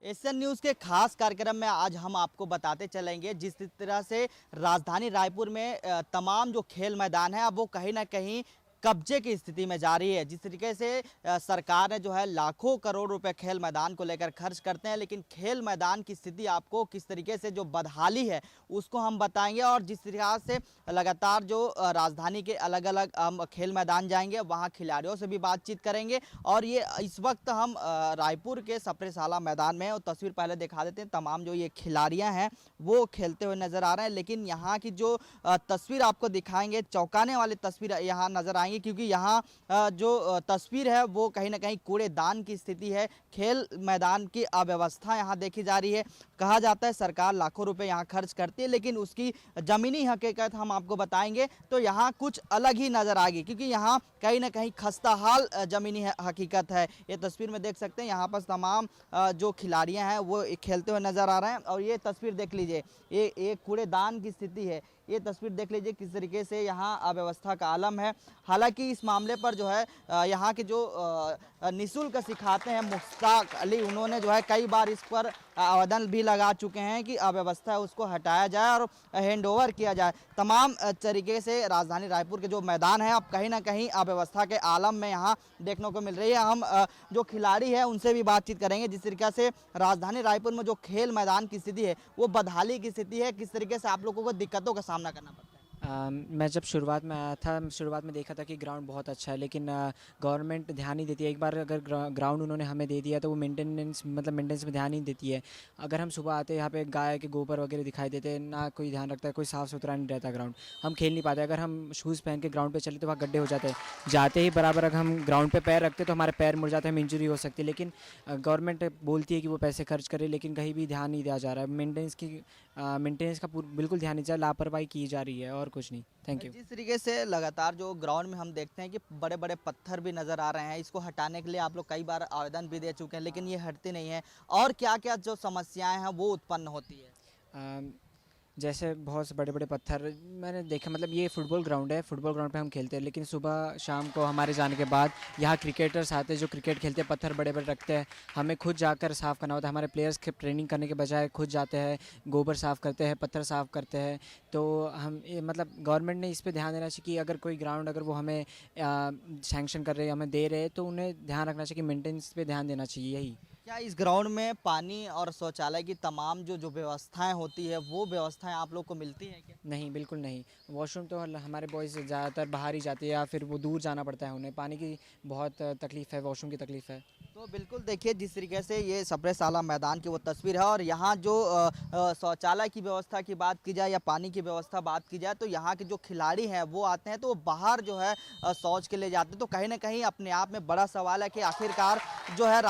Asian news के खास कार्यक्रम में आज हम आपको बताते चलेंगे जिस तरह से राजधानी रायपुर में तमाम जो खेल मैदान है अब वो कहीं ना कहीं कब्जे की स्थिति में जा रही है। जिस तरीके से सरकार ने जो है लाखों करोड़ रुपए खेल मैदान को लेकर खर्च करते हैं, लेकिन खेल मैदान की स्थिति आपको किस तरीके से जो बदहाली है उसको हम बताएंगे। और जिस तरीके से लगातार जो राजधानी के अलग अलग हम खेल मैदान जाएंगे, वहाँ खिलाड़ियों से भी बातचीत करेंगे। और ये इस वक्त हम रायपुर के सप्रेशाला मैदान में, और तस्वीर पहले दिखा देते हैं, तमाम जो ये खिलाड़ियां हैं वो खेलते हुए नजर आ रहे हैं। लेकिन यहाँ की जो तस्वीर आपको दिखाएंगे, चौंकाने वाली तस्वीर यहाँ नजर आएंगी, क्योंकि यहाँ जो तस्वीर है वो कहीं ना कहीं कूड़ेदान की स्थिति है। खेल मैदान की अव्यवस्था यहाँ देखी जा रही है। कहा जाता है सरकार लाखों रुपए यहाँ खर्च करती है, लेकिन उसकी जमीनी हकीकत हम आपको बताएंगे तो यहाँ कुछ अलग ही नजर आएगी, क्योंकि यहाँ कहीं ना कहीं खस्ताहाल जमीनी हकीकत है। ये तस्वीर में देख सकते हैं, यहाँ पर तमाम जो खिलाड़ियां हैं वो खेलते हुए नजर आ रहे हैं। और ये तस्वीर देख लीजिए, ये कूड़ेदान की स्थिति है। ये तस्वीर देख लीजिए किस तरीके से यहाँ अव्यवस्था का आलम है। हालांकि इस मामले पर जो है यहाँ के जो निःशुल्क सिखाते हैं मुश्ताक अली, उन्होंने जो है कई बार इस पर आवेदन भी लगा चुके हैं कि अव्यवस्था है उसको हटाया जाए और हैंडओवर किया जाए। तमाम तरीके से राजधानी रायपुर के जो मैदान है अब कहीं ना कहीं अव्यवस्था के आलम में यहाँ देखने को मिल रही है। हम जो खिलाड़ी है उनसे भी बातचीत करेंगे। जिस तरीके से राजधानी रायपुर में जो खेल मैदान की स्थिति है वो बदहाली की स्थिति है, किस तरीके से आप लोगों को दिक्कतों का सामना करना पड़ता है। मैं जब शुरुआत में आया था, शुरुआत में देखा था कि ग्राउंड बहुत अच्छा है, लेकिन गवर्नमेंट ध्यान नहीं देती है। एक बार अगर ग्राउंड उन्होंने हमें दे दिया तो वो मेंटेनेंस में ध्यान नहीं देती है। अगर हम सुबह आते हैं यहाँ पे गाय के गोबर वगैरह दिखाई देते हैं, ना कोई ध्यान रखता है, कोई साफ़ सुथरा नहीं रहता ग्राउंड, हम खेल नहीं पाते। अगर हम शूज़ पहन के ग्राउंड पे चले तो वहाँ गड्ढे हो जाते हैं। जाते ही बराबर अगर हम ग्राउंड पे पैर रखते तो हमारे पैर मुड़ जाते हैं, हमें इंजरी हो सकती है। लेकिन गवर्नमेंट बोलती है कि वो पैसे खर्च करे, लेकिन कहीं भी ध्यान नहीं दिया जा रहा है। मेंटेनेंस का बिल्कुल ध्यान नहीं जा रहा, लापरवाही की जा रही है और कुछ नहीं। Thank you. जिस तरीके से लगातार जो ग्राउंड में हम देखते हैं कि बड़े बड़े पत्थर भी नज़र आ रहे हैं, इसको हटाने के लिए आप लोग कई बार आवेदन भी दे चुके हैं, लेकिन ये हटते नहीं है। और क्या क्या जो समस्याएं हैं वो उत्पन्न होती है। जैसे बहुत से बड़े बड़े पत्थर मैंने देखा, मतलब ये फुटबॉल ग्राउंड है, फुटबॉल ग्राउंड पे हम खेलते हैं, लेकिन सुबह शाम को हमारे जाने के बाद यहाँ क्रिकेटर्स आते हैं जो क्रिकेट खेलते हैं, पत्थर बड़े बड़े रखते हैं, हमें खुद जाकर साफ़ करना होता है। हमारे प्लेयर्स के ट्रेनिंग करने के बजाय खुद जाते हैं, गोबर साफ़ करते हैं, पत्थर साफ़ करते हैं। तो हम मतलब गवर्नमेंट ने इस पर ध्यान देना चाहिए कि अगर कोई ग्राउंड अगर वो हमें सैंक्शन कर रहे हैं, हमें दे रहे हैं, तो उन्हें ध्यान रखना चाहिए कि मेंटेनेंस पे ध्यान देना चाहिए। यही। क्या इस ग्राउंड में पानी और शौचालय की तमाम जो जो व्यवस्थाएं होती है वो व्यवस्थाएं आप लोग को मिलती हैं क्या। नहीं, बिल्कुल नहीं। वॉशरूम तो हमारे बॉयज़ ज़्यादातर बाहर ही जाती है, या फिर वो दूर जाना पड़ता है उन्हें। पानी की बहुत तकलीफ़ है, वॉशरूम की तकलीफ़ है। तो बिल्कुल देखिए जिस तरीके से ये सप्रेशाला मैदान की वो तस्वीर है, और यहाँ जो शौचालय की व्यवस्था की बात की जाए या पानी की व्यवस्था बात की जाए, तो यहाँ के जो खिलाड़ी हैं वो आते हैं तो वो बाहर जो है शौच के लिए जाते हैं। तो कहीं ना कहीं अपने आप में बड़ा सवाल है कि आखिरकार जो है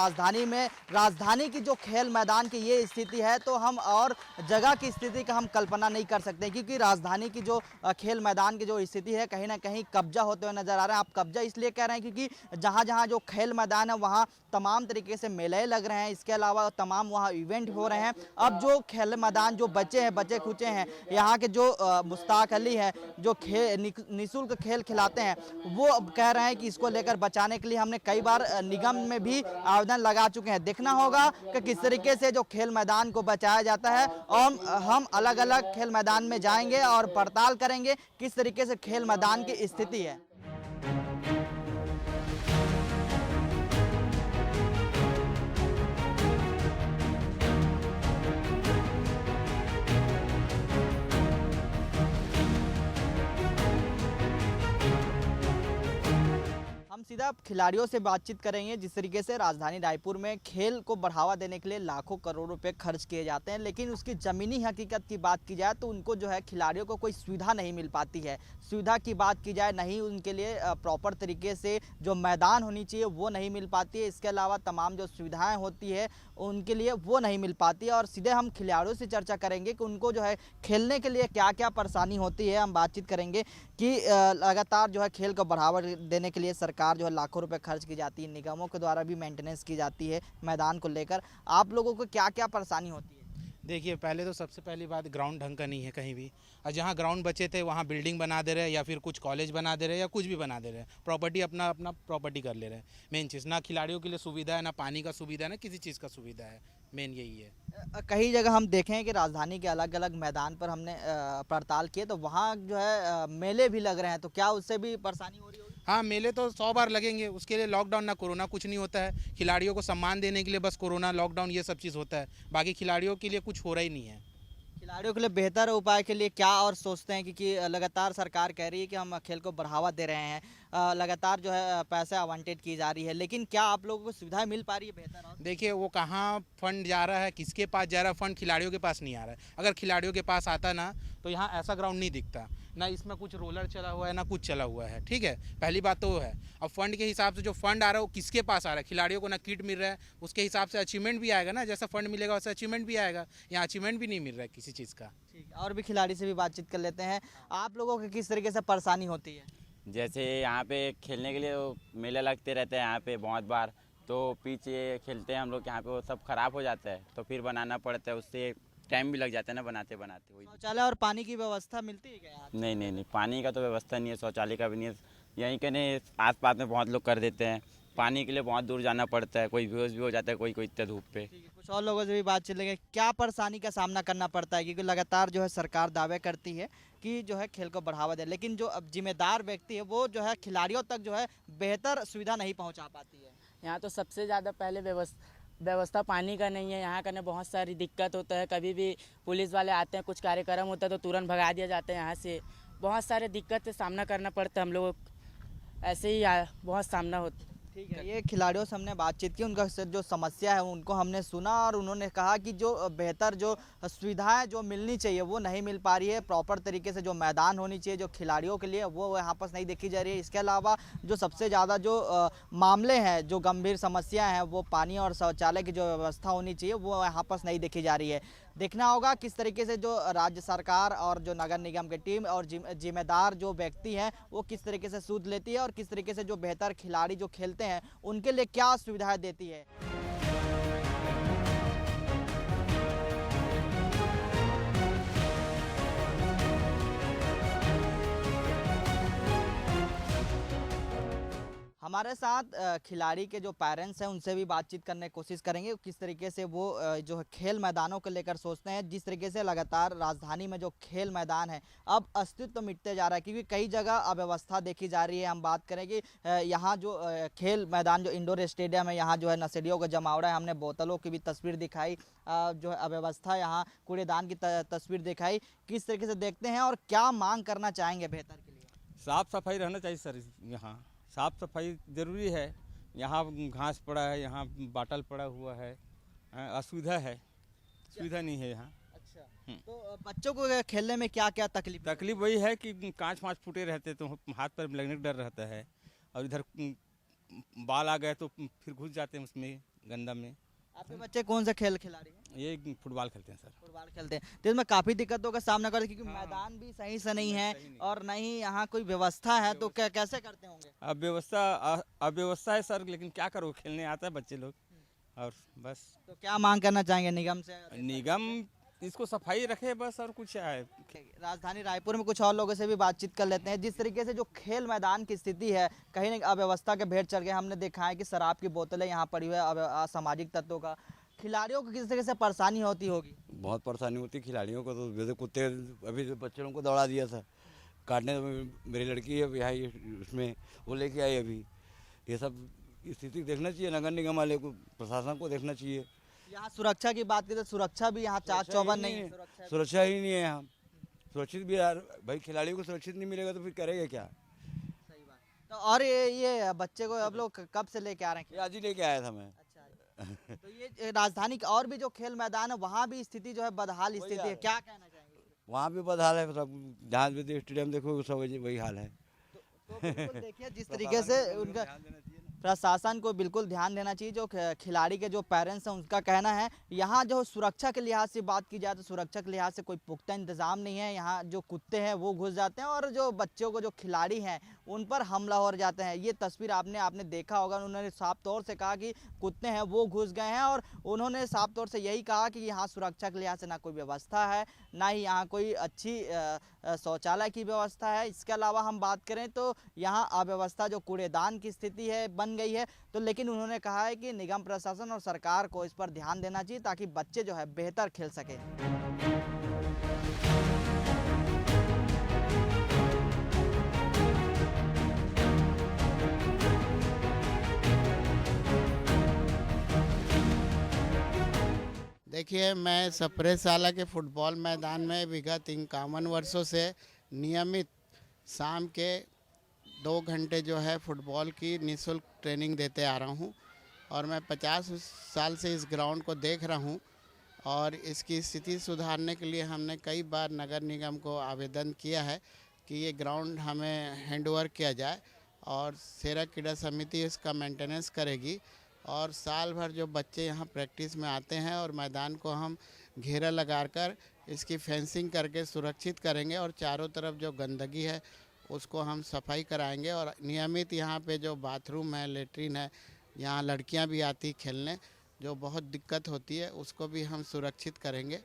राजधानी की जो खेल मैदान की ये स्थिति है, तो हम और जगह की स्थिति का हम कल्पना नहीं कर सकते, क्योंकि राजधानी की जो खेल मैदान की जो स्थिति है कहीं ना कहीं कब्जा होते हुए नजर आ रहा है। आप कब्जा इसलिए कह रहे हैं क्योंकि जहाँ जहाँ जो खेल मैदान है वहाँ तमाम तरीके से मेले लग रहे हैं, इसके अलावा तमाम वहाँ इवेंट हो रहे हैं। अब जो खेल मैदान जो बचे खुचे हैं, यहाँ के जो मुश्ताक अली है जो निःशुल्क खेल खिलाते हैं, वो अब कह रहे हैं कि इसको लेकर बचाने के लिए हमने कई बार निगम में भी आवेदन लगा चुके हैं। देखना होगा कि किस तरीके से जो खेल मैदान को बचाया जाता है, और हम अलग अलग खेल मैदान में जाएंगे और पड़ताल करेंगे किस तरीके से खेल मैदान की स्थिति है। हम सीधा खिलाड़ियों से बातचीत करेंगे। जिस तरीके से राजधानी रायपुर में खेल को बढ़ावा देने के लिए लाखों करोड़ रुपए खर्च किए जाते हैं, लेकिन उसकी ज़मीनी हकीकत की बात की जाए तो उनको जो है खिलाड़ियों को कोई सुविधा नहीं मिल पाती है। सुविधा की बात की जाए, नहीं उनके लिए प्रॉपर तरीके से जो मैदान होनी चाहिए वो नहीं मिल पाती है। इसके अलावा तमाम जो सुविधाएँ होती है उनके लिए वो नहीं मिल पाती है। और सीधे हम खिलाड़ियों से चर्चा करेंगे कि उनको जो है खेलने के लिए क्या क्या परेशानी होती है। हम बातचीत करेंगे कि लगातार जो है खेल को बढ़ावा देने के लिए सरकार जो है लाखों रुपए खर्च की जाती है, निगमों के द्वारा भी मेंटेनेंस की जाती है मैदान को लेकर। आप लोगों को क्या क्या परेशानी होती है। देखिए, पहले तो सबसे पहली बात ग्राउंड ढंग का नहीं है कहीं भी, और जहाँ ग्राउंड बचे थे वहाँ बिल्डिंग बना दे रहे हैं, या फिर कुछ कॉलेज बना दे रहे हैं, या कुछ भी बना दे रहे हैं। प्रॉपर्टी अपना अपना प्रॉपर्टी कर ले रहे हैं। मेन चीज़, ना खिलाड़ियों के लिए सुविधा है, ना पानी का सुविधा है, ना किसी चीज़ का सुविधा है। मेन यही है। कई जगह हम देखे हैं कि राजधानी के अलग अलग मैदान पर हमने पड़ताल किए तो वहाँ जो है मेले भी लग रहे हैं, तो क्या उससे भी परेशानी हो रही होगी? हाँ, मेले तो 100 बार लगेंगे, उसके लिए लॉकडाउन ना कोरोना कुछ नहीं होता है। खिलाड़ियों को सम्मान देने के लिए बस कोरोना लॉकडाउन ये सब चीज़ होता है, बाकी खिलाड़ियों के लिए कुछ हो रहा ही नहीं है। खिलाड़ियों के लिए बेहतर उपाय के लिए क्या और सोचते हैं कि लगातार सरकार कह रही है कि हम खेल को बढ़ावा दे रहे हैं, लगातार जो है पैसे आवंटित की जा रही है, लेकिन क्या आप लोगों को सुविधा मिल पा रही है बेहतर? और देखिए वो कहाँ फंड जा रहा है, किसके पास जा रहा है, फंड खिलाड़ियों के पास नहीं आ रहा है। अगर खिलाड़ियों के पास आता ना तो यहाँ ऐसा ग्राउंड नहीं दिखता, ना इसमें कुछ रोलर चला हुआ है ना कुछ चला हुआ है, ठीक है। पहली बात तो वो है। अब फंड के हिसाब से जो फंड आ रहा है वो किसके पास आ रहा है, खिलाड़ियों को ना किट मिल रहा है, उसके हिसाब से अचीवमेंट भी आएगा ना, जैसा फंड मिलेगा वैसा अचीवमेंट भी आएगा। यहाँ अचीवमेंट भी नहीं मिल रहा है किसी चीज़ का। ठीक है, और भी खिलाड़ी से भी बातचीत कर लेते हैं। आप लोगों को किस तरीके से परेशानी होती है? जैसे यहाँ पे खेलने के लिए वो मेले लगते रहते हैं यहाँ पे बहुत बार, तो पीछे खेलते हैं हम लोग यहाँ पे, वो सब खराब हो जाता है तो फिर बनाना पड़ता है, उससे टाइम भी लग जाता है ना बनाते बनाते। वही शौचालय और पानी की व्यवस्था मिलती है क्या यहाँ? नहीं नहीं नहीं, पानी का तो व्यवस्था नहीं है, शौचालय का भी नहीं है। यहीं कहीं आस पास में बहुत लोग कर देते हैं, पानी के लिए बहुत दूर जाना पड़ता है, कोई बेहोश भी हो जाता है कोई इतना धूप पे। ठीक है, कुछ और लोगों से भी बात चलेंगे। क्या परेशानी का सामना करना पड़ता है, क्योंकि लगातार जो है सरकार दावे करती है कि जो है खेल को बढ़ावा दे, लेकिन जो अब जिम्मेदार व्यक्ति है वो जो है खिलाड़ियों तक जो है बेहतर सुविधा नहीं पहुंचा पाती है। यहाँ तो सबसे ज़्यादा पहले व्यवस्था पानी का नहीं है। यहाँ करने बहुत सारी दिक्कत होता है, कभी भी पुलिस वाले आते हैं, कुछ कार्यक्रम होता है तो तुरंत भगा दिया जाता है यहाँ से। बहुत सारे दिक्कत से सामना करना पड़ता है हम लोगों को, ऐसे ही बहुत सामना होता है। ठीक है, ये खिलाड़ियों से हमने बातचीत की, उनका जो समस्या है उनको हमने सुना और उन्होंने कहा कि जो बेहतर जो सुविधाएं जो मिलनी चाहिए वो नहीं मिल पा रही है। प्रॉपर तरीके से जो मैदान होनी चाहिए जो खिलाड़ियों के लिए वो यहाँ पर नहीं देखी जा रही है। इसके अलावा जो सबसे ज़्यादा जो मामले हैं, जो गंभीर समस्याएं हैं, वो पानी और शौचालय की जो व्यवस्था होनी चाहिए वो यहाँ पर नहीं देखी जा रही है। देखना होगा किस तरीके से जो राज्य सरकार और जो नगर निगम की टीम और जिम्मेदार जो व्यक्ति हैं वो किस तरीके से सूद लेती है और किस तरीके से जो बेहतर खिलाड़ी जो खेलते हैं उनके लिए क्या सुविधाएं देती है। हमारे साथ खिलाड़ी के जो पेरेंट्स हैं उनसे भी बातचीत करने की कोशिश करेंगे, किस तरीके से वो जो है खेल मैदानों को लेकर सोचते हैं। जिस तरीके से लगातार राजधानी में जो खेल मैदान है अब अस्तित्व तो मिटते जा रहा है, क्योंकि कई जगह अव्यवस्था देखी जा रही है। हम बात करें कि यहाँ जो खेल मैदान जो इंडोर स्टेडियम है, यहाँ जो है नशेड़ियों का जमावड़ा है, हमने बोतलों की भी तस्वीर दिखाई, जो है अव्यवस्था, यहाँ कूड़ेदान की तस्वीर दिखाई। किस तरीके से देखते हैं और क्या मांग करना चाहेंगे बेहतर के लिए? साफ़ सफाई रहना चाहिए सर, यहाँ साफ़ सफाई ज़रूरी है। यहाँ घास पड़ा है, यहाँ बाटल पड़ा हुआ है, असुविधा है, सुविधा नहीं है यहाँ। अच्छा, तो बच्चों को खेलने में क्या क्या तकलीफ वही है कि कांच वाँच फूटे रहते तो हाथ पर लगने का डर रहता है, और इधर बाल आ गए तो फिर घुस जाते हैं उसमें गंदा में। आपके बच्चे कौन सा खेल खिलाड़ी हैं? ये फुटबॉल खेलते हैं सर। फुटबॉल खेलते हैं, तो इसमें काफ़ी दिक्कतों का सामना करते हैं क्योंकि मैदान भी सही से नहीं है और ना ही यहाँ कोई व्यवस्था है, तो कैसे करते होंगे? अव्यवस्था है सर, लेकिन क्या करो, खेलने आता है बच्चे लोग और बस। तो क्या मांग करना चाहेंगे निगम से? निगम इसको सफाई रखे बस, और कुछ है। राजधानी रायपुर में कुछ और लोगों से भी बातचीत कर लेते हैं। जिस तरीके से जो खेल मैदान की स्थिति है, कहीं ना अव्यवस्था के भेंट चढ़ गए। हमने देखा है कि शराब की बोतलें यहाँ पड़ी हुई है, असामाजिक तत्वों का। खिलाड़ियों को किस तरीके से परेशानी होती होगी? बहुत परेशानी होती है खिलाड़ियों को, तो जैसे कुत्ते अभी बच्चे लोगों को दौड़ा दिया था काटने, तो मेरी लड़की है यहाँ उसमें वो लेके आई अभी। ये सब स्थिति देखना चाहिए, नगर निगम वाले को, प्रशासन को देखना चाहिए। यहाँ सुरक्षा की बात करें तो सुरक्षा भी यहाँ चाक चौबंद नहीं है, सुरक्षा ही नहीं है यहाँ। सुरक्षित भी यार भाई, खिलाड़ियों को सुरक्षित नहीं मिलेगा तो फिर करेगा क्या? सही बात। तो और ये बच्चे को अब लोग कब से लेके आ रहे हैं? ये आज ही लेके आया था मैं। अच्छा, तो ये राजधानी का और भी जो खेल मैदान है वहाँ भी स्थिति जो है बदहाल स्थिति है, क्या कहना चाहेंगे? वहाँ भी बदहाल है सब, जहाँ भी स्टेडियम देखो सब वही हाल है। तो बिल्कुल देखिए जिस तरीके से उनका प्रशासन को बिल्कुल ध्यान देना चाहिए। जो खिलाड़ी के जो पेरेंट्स हैं उनका कहना है यहाँ जो सुरक्षा के लिहाज से बात की जाए तो सुरक्षा के लिहाज से कोई पुख्ता इंतजाम नहीं है। यहाँ जो कुत्ते हैं वो घुस जाते हैं और जो बच्चों को जो खिलाड़ी हैं उन पर हमला हो जाते हैं। ये तस्वीर आपने देखा होगा, उन्होंने साफ तौर से कहा कि कुत्ते हैं वो घुस गए हैं और उन्होंने साफ तौर से यही कहा कि यहाँ सुरक्षा के लिहाज से ना कोई व्यवस्था है, ना ही यहाँ कोई अच्छी शौचालय की व्यवस्था है। इसके अलावा हम बात करें तो यहाँ अव्यवस्था जो कूड़ेदान की स्थिति है बन गई है। तो लेकिन उन्होंने कहा है कि निगम प्रशासन और सरकार को इस पर ध्यान देना चाहिए ताकि बच्चे जो है बेहतर खेल सके। देखिए, मैं सप्रे साला के फुटबॉल मैदान में विगत 51 वर्षों से नियमित शाम के 2 घंटे जो है फुटबॉल की निःशुल्क ट्रेनिंग देते आ रहा हूं और मैं 50 साल से इस ग्राउंड को देख रहा हूं और इसकी स्थिति सुधारने के लिए हमने कई बार नगर निगम को आवेदन किया है कि ये ग्राउंड हमें हैंडओवर किया जाए और सेरा क्रीड़ा समिति इसका मेंटेनेंस करेगी और साल भर जो बच्चे यहाँ प्रैक्टिस में आते हैं और मैदान को हम घेरा लगाकर इसकी फेंसिंग करके सुरक्षित करेंगे और चारों तरफ जो गंदगी है उसको हम सफाई कराएंगे और नियमित यहाँ पे जो बाथरूम है, लेटरिन है, यहाँ लड़कियाँ भी आती खेलने, जो बहुत दिक्कत होती है उसको भी हम सुरक्षित करेंगे।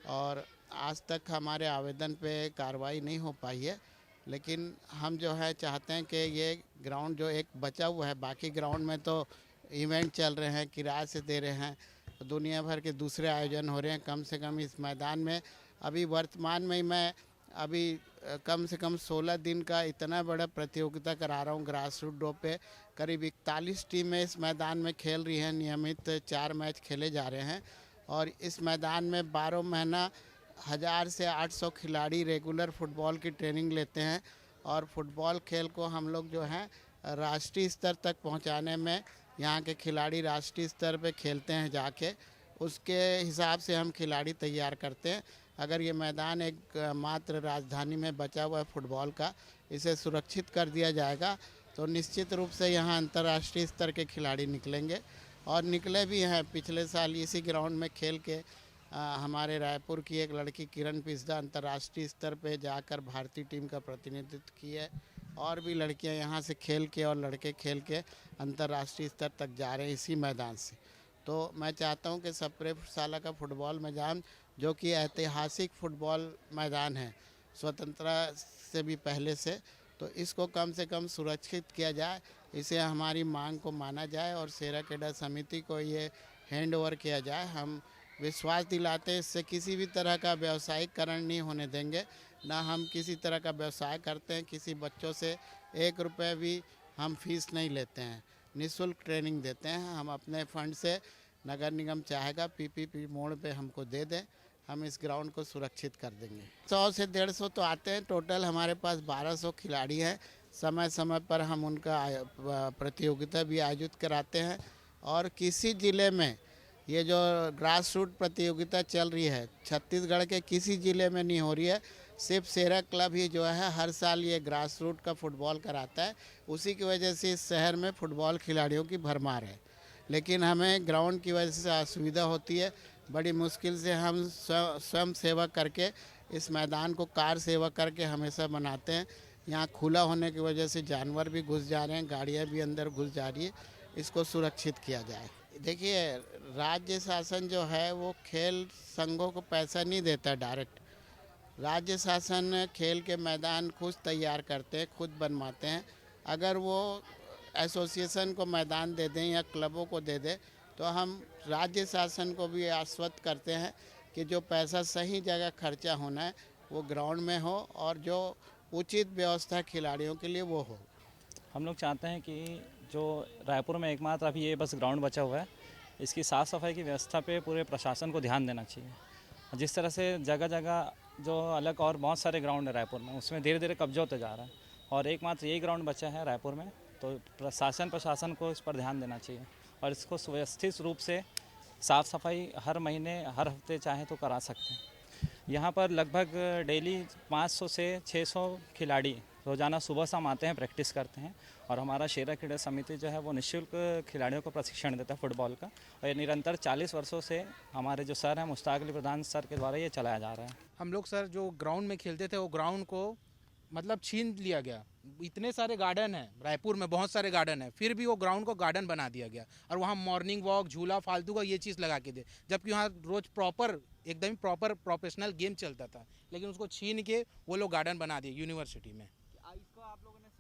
और आज तक हमारे आवेदन पे कार्रवाई नहीं हो पाई है, लेकिन हम जो है चाहते हैं कि ये ग्राउंड जो एक बचा हुआ है, बाकी ग्राउंड में तो इवेंट चल रहे हैं, किराए से दे रहे हैं, दुनिया भर के दूसरे आयोजन हो रहे हैं, कम से कम इस मैदान में अभी वर्तमान में मैं अभी कम से कम 16 दिन का इतना बड़ा प्रतियोगिता करा रहा हूँ ग्रास रूट डो पे। करीब 41 टीमें इस मैदान में खेल रही हैं, नियमित 4 मैच खेले जा रहे हैं और इस मैदान में 12 महीना 1000 से 800 खिलाड़ी रेगुलर फुटबॉल की ट्रेनिंग लेते हैं और फुटबॉल खेल को हम लोग जो है राष्ट्रीय स्तर तक पहुंचाने में यहाँ के खिलाड़ी राष्ट्रीय स्तर पे खेलते हैं जाके, उसके हिसाब से हम खिलाड़ी तैयार करते हैं। अगर ये मैदान एक मात्र राजधानी में बचा हुआ है फुटबॉल का, इसे सुरक्षित कर दिया जाएगा तो निश्चित रूप से यहाँ अंतर्राष्ट्रीय स्तर के खिलाड़ी निकलेंगे और निकले भी हैं। पिछले साल इसी ग्राउंड में खेल के हमारे रायपुर की एक लड़की किरण पिस्दा अंतर्राष्ट्रीय स्तर पे जाकर भारतीय टीम का प्रतिनिधित्व की है और भी लड़कियां यहाँ से खेल के और लड़के खेल के अंतर्राष्ट्रीय स्तर तक जा रहे हैं इसी मैदान से। तो मैं चाहता हूँ कि सप्रे साला का फुटबॉल मैदान जो कि ऐतिहासिक फुटबॉल मैदान है स्वतंत्रता से भी पहले से, तो इसको कम से कम सुरक्षित किया जाए, इसे हमारी मांग को माना जाए और सेरा क्रीड़ा समिति को ये हैंड ओवर किया जाए। हम विश्वास दिलाते हैं इससे किसी भी तरह का व्यावसायिकरण नहीं होने देंगे, ना हम किसी तरह का व्यवसाय करते हैं, किसी बच्चों से 1 रुपये भी हम फीस नहीं लेते हैं, निःशुल्क ट्रेनिंग देते हैं। हम अपने फंड से नगर निगम चाहेगा पीपीपी मोड पे हमको दे दें, हम इस ग्राउंड को सुरक्षित कर देंगे। 100 से 150 तो आते हैं, टोटल हमारे पास 1200 खिलाड़ी हैं। समय समय पर हम उनका प्रतियोगिता भी आयोजित कराते हैं और किसी ज़िले में ये जो ग्रास रूट प्रतियोगिता चल रही है छत्तीसगढ़ के किसी ज़िले में नहीं हो रही है, सिर्फ सेरा क्लब ही जो है हर साल ये ग्रास रूट का फुटबॉल कराता है। उसी की वजह से इस शहर में फुटबॉल खिलाड़ियों की भरमार है, लेकिन हमें ग्राउंड की वजह से असुविधा होती है। बड़ी मुश्किल से हम स्वयं सेवा करके इस मैदान को कार सेवा करके हमेशा बनाते हैं। यहाँ खुला होने की वजह से जानवर भी घुस जा रहे हैं, गाड़ियाँ भी अंदर घुस जा रही है, इसको सुरक्षित किया जाए। देखिए, राज्य शासन जो है वो खेल संघों को पैसा नहीं देता डायरेक्ट। राज्य शासन खेल के मैदान खुद तैयार करते हैं, खुद बनवाते हैं। अगर वो एसोसिएशन को मैदान दे दें या क्लबों को दे दें तो हम राज्य शासन को भी आश्वस्त करते हैं कि जो पैसा सही जगह खर्चा होना है वो ग्राउंड में हो और जो उचित व्यवस्था खिलाड़ियों के लिए वो हो। हम लोग चाहते हैं कि जो रायपुर में एकमात्र अभी ये बस ग्राउंड बचा हुआ है, इसकी साफ़ सफाई की व्यवस्था पे पूरे प्रशासन को ध्यान देना चाहिए। जिस तरह से जगह जगह जो अलग और बहुत सारे ग्राउंड है रायपुर में, उसमें धीरे धीरे कब्जा होते जा रहा है और एकमात्र यही ग्राउंड बचा है रायपुर में, तो प्रशासन को इस पर ध्यान देना चाहिए और इसको सुव्यवस्थित रूप से साफ़ सफाई हर महीने हर हफ्ते चाहे तो करा सकते हैं। यहाँ पर लगभग डेली 500 से 600 खिलाड़ी रोज़ाना सुबह शाम आते हैं, प्रैक्टिस करते हैं और हमारा सेरा क्रीड़ा समिति जो है वो निःशुल्क खिलाड़ियों को प्रशिक्षण देता है फुटबॉल का और ये निरंतर 40 वर्षों से हमारे जो सर हैं मुश्ताक अली प्रधान सर के द्वारा ये चलाया जा रहा है। हम लोग सर जो ग्राउंड में खेलते थे वो ग्राउंड को मतलब छीन लिया गया। इतने सारे गार्डन हैं रायपुर में, बहुत सारे गार्डन हैं, फिर भी वो ग्राउंड को गार्डन बना दिया गया और वहाँ मॉर्निंग वॉक, झूला, फालतू का ये चीज़ लगा के दे, जबकि वहाँ रोज प्रॉपर एकदम प्रॉपर प्रोफेशनल गेम चलता था, लेकिन उसको छीन के वो लोग गार्डन बना दिए यूनिवर्सिटी में। इसको आप लोगों ने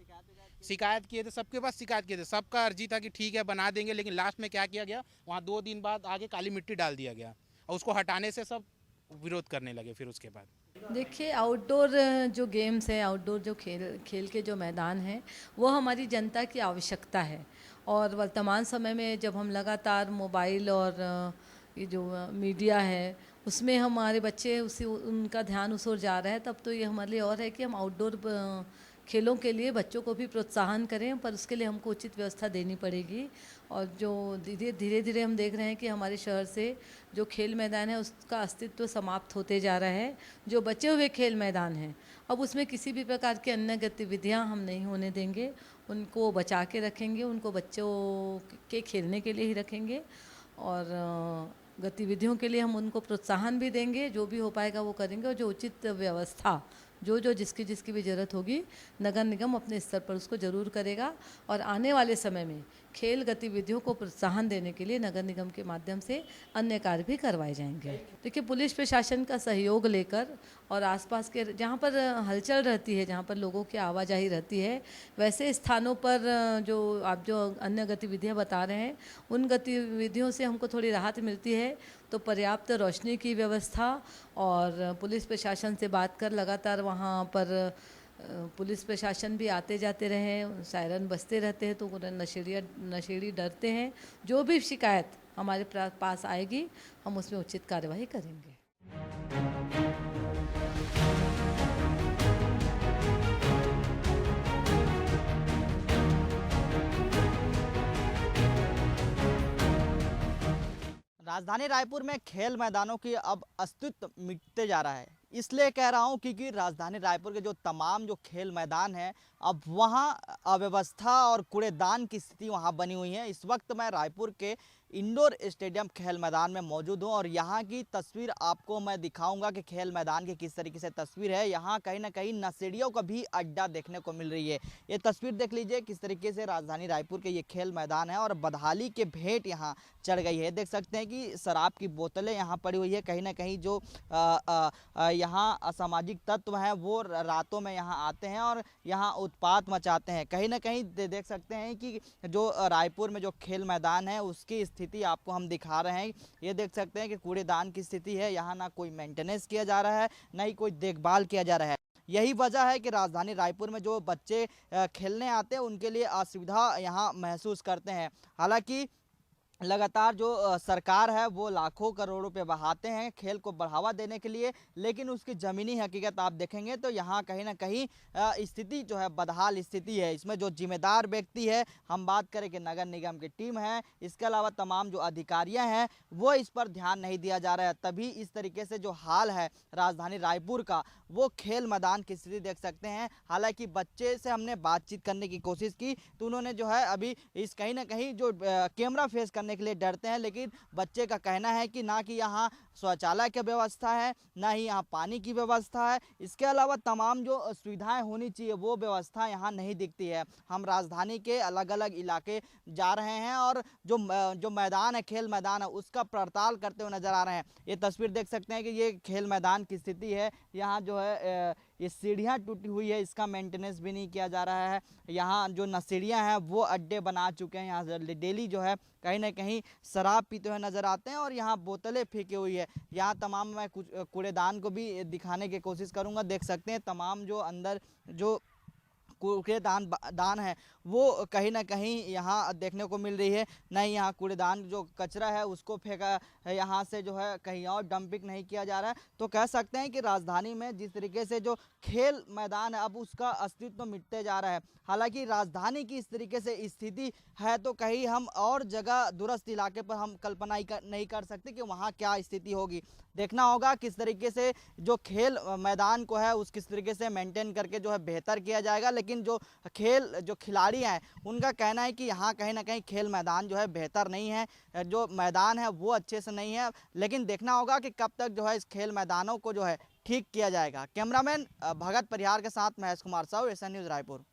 शिकायत किए थे, सबके पास शिकायत किए थे, सबका अर्जी था कि ठीक है बना देंगे, लेकिन लास्ट में क्या किया गया, वहाँ 2 दिन बाद आगे काली मिट्टी डाल दिया गया और उसको हटाने से सब विरोध करने लगे। फिर उसके बाद देखिए, आउटडोर जो गेम्स हैं, आउटडोर जो खेल के जो मैदान हैं, वो हमारी जनता की आवश्यकता है। और वर्तमान समय में जब हम लगातार मोबाइल और ये जो मीडिया है उसमें हमारे बच्चे उनका ध्यान उस ओर जा रहा है, तब तो ये हमारे लिए और है कि हम आउटडोर खेलों के लिए बच्चों को भी प्रोत्साहन करें, पर उसके लिए हमको उचित व्यवस्था देनी पड़ेगी। और जो धीरे धीरे हम देख रहे हैं कि हमारे शहर से जो खेल मैदान है उसका अस्तित्व समाप्त होते जा रहा है। जो बचे हुए खेल मैदान हैं, अब उसमें किसी भी प्रकार की अन्य गतिविधियां हम नहीं होने देंगे, उनको बचा के रखेंगे, उनको बच्चों के खेलने के लिए ही रखेंगे और गतिविधियों के लिए हम उनको प्रोत्साहन भी देंगे, जो भी हो पाएगा वो करेंगे। और जो उचित व्यवस्था जो जिसकी भी ज़रूरत होगी, नगर निगम अपने स्तर पर उसको ज़रूर करेगा। और आने वाले समय में खेल गतिविधियों को प्रोत्साहन देने के लिए नगर निगम के माध्यम से अन्य कार्य भी करवाए जाएंगे। देखिए, पुलिस प्रशासन का सहयोग लेकर और आसपास के जहाँ पर हलचल रहती है, जहाँ पर लोगों की आवाजाही रहती है, वैसे स्थानों पर जो अन्य गतिविधियाँ बता रहे हैं, उन गतिविधियों से हमको थोड़ी राहत मिलती है। तो पर्याप्त रोशनी की व्यवस्था और पुलिस प्रशासन से बात कर लगातार वहाँ पर पुलिस प्रशासन भी आते जाते रहे, सायरन बजते रहते हैं, तो नशेड़ी डरते हैं। जो भी शिकायत हमारे पास आएगी, हम उसमें उचित कार्यवाही करेंगे। राजधानी रायपुर में खेल मैदानों की अब अस्तित्व मिटते जा रहा है। इसलिए कह रहा हूं क्योंकि राजधानी रायपुर के जो तमाम जो खेल मैदान हैं, अब वहां अव्यवस्था और कूड़ेदान की स्थिति वहां बनी हुई है। इस वक्त मैं रायपुर के इंडोर स्टेडियम खेल मैदान में मौजूद हूं और यहां की तस्वीर आपको मैं दिखाऊंगा कि खेल मैदान की किस तरीके से तस्वीर है। यहां कहीं ना कहीं नशेड़ियों का भी अड्डा देखने को मिल रही है। ये तस्वीर देख लीजिए किस तरीके से राजधानी रायपुर के ये खेल मैदान है और बदहाली के भेंट यहाँ चढ़ गई है। देख सकते हैं कि शराब की बोतलें यहाँ पड़ी हुई है। कहीं ना कहीं जो यहाँ असामाजिक तत्व हैं वो रातों में यहाँ आते हैं और यहाँ उत्पात मचाते हैं। कहीं ना कहीं देख सकते हैं कि जो रायपुर में जो खेल मैदान है उसकी स्थिति आपको हम दिखा रहे हैं। ये देख सकते हैं कि कूड़ेदान की स्थिति है। यहाँ ना कोई मेंटेनेंस किया जा रहा है, ना ही कोई देखभाल किया जा रहा है। यही वजह है कि राजधानी रायपुर में जो बच्चे खेलने आते हैं उनके लिए असुविधा यहाँ महसूस करते हैं। हालांकि लगातार जो सरकार है वो लाखों करोड़ों रुपए बहाते हैं खेल को बढ़ावा देने के लिए, लेकिन उसकी ज़मीनी हकीकत आप देखेंगे तो यहाँ कहीं ना कहीं स्थिति जो है बदहाल स्थिति है। इसमें जो जिम्मेदार व्यक्ति है, हम बात करें कि नगर निगम की टीम है, इसके अलावा तमाम जो अधिकारियां हैं वो इस पर ध्यान नहीं दिया जा रहा है। तभी इस तरीके से जो हाल है राजधानी रायपुर का, वो खेल मैदान की स्थिति देख सकते हैं। हालांकि बच्चे से हमने बातचीत करने की कोशिश की तो उन्होंने जो है अभी इस कहीं ना कहीं जो कैमरा फेस करने के लिए डरते हैं, लेकिन बच्चे का कहना है कि ना कि यहाँ शौचालय की व्यवस्था है, ना ही यहाँ पानी की व्यवस्था है, इसके अलावा तमाम जो सुविधाएं होनी चाहिए वो व्यवस्था यहाँ नहीं दिखती है। हम राजधानी के अलग अलग इलाके जा रहे हैं और जो मैदान है, खेल मैदान है, उसका पड़ताल करते हुए नजर आ रहे हैं। ये तस्वीर देख सकते हैं कि ये खेल मैदान की स्थिति है। यहाँ जो है ये सीढ़ियाँ टूटी हुई है, इसका मेंटेनेंस भी नहीं किया जा रहा है। यहाँ जो नशेड़ियाँ हैं वो अड्डे बना चुके हैं। यहाँ डेली जो है कहीं ना कहीं शराब पीते हुए नजर आते हैं और यहाँ बोतलें फेंकी हुई है। यहाँ तमाम मैं कुछ कूड़ेदान को भी दिखाने की कोशिश करूँगा। देख सकते हैं तमाम जो अंदर जो कूड़ेदान है वो कहीं ना कहीं यहाँ देखने को मिल रही है। नहीं, यहाँ कूड़ेदान जो कचरा है उसको फेंका यहाँ से जो है कहीं और डंपिंग नहीं किया जा रहा है। तो कह सकते हैं कि राजधानी में जिस तरीके से जो खेल मैदान है अब उसका अस्तित्व मिटते जा रहा है। हालांकि राजधानी की इस तरीके से स्थिति है तो कहीं हम और जगह दूरस्थ इलाके पर हम कल्पना नहीं कर सकते कि वहाँ क्या स्थिति होगी। देखना होगा किस तरीके से जो खेल मैदान को है उस किस तरीके से मेंटेन करके जो है बेहतर किया जाएगा। लेकिन जो खिलाड़ी हैं उनका कहना है कि यहाँ कहीं ना कहीं खेल मैदान जो है बेहतर नहीं है, जो मैदान है वो अच्छे से नहीं है। लेकिन देखना होगा कि कब तक जो है इस खेल मैदानों को जो है ठीक किया जाएगा। कैमरामैन भगत परिहार के साथ महेश कुमार साहू, एसएन न्यूज़ रायपुर।